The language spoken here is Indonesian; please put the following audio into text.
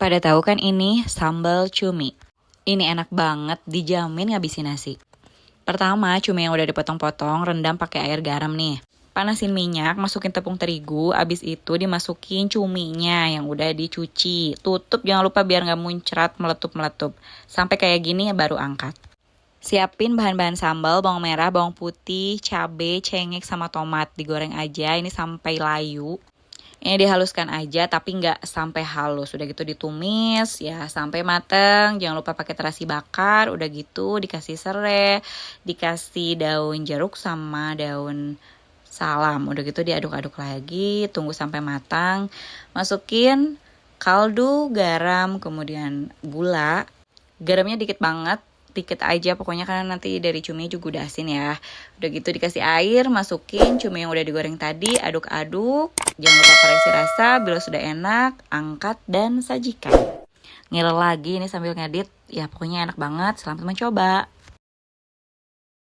Pada tahu kan ini sambal cumi. Ini enak banget, dijamin ngabisin nasi. Pertama, cumi yang udah dipotong-potong, rendam pakai air garam nih. Panasin minyak, masukin tepung terigu, abis itu dimasukin cuminya yang udah dicuci. Tutup jangan lupa biar nggak muncrat meletup-meletup. Sampai kayak gini baru angkat. Siapin bahan-bahan sambal, bawang merah, bawang putih, cabai, cengkeh, sama tomat. Digoreng aja ini sampai layu. Ini dihaluskan aja tapi nggak sampai halus. Udah gitu ditumis ya sampai mateng. Jangan lupa pakai terasi bakar. Udah gitu dikasih serai, dikasih daun jeruk sama daun salam. Udah gitu diaduk-aduk lagi, tunggu sampai matang. Masukin kaldu, garam, kemudian gula. Garamnya dikit banget, dikit aja pokoknya karena nanti dari cumi juga udah asin ya. Udah gitu dikasih air, masukin cumi yang udah digoreng tadi, aduk-aduk. Jangan lupa koreksi rasa, bila sudah enak, angkat dan sajikan. Ngiler lagi ini sambil ngedit, ya pokoknya enak banget, selamat mencoba.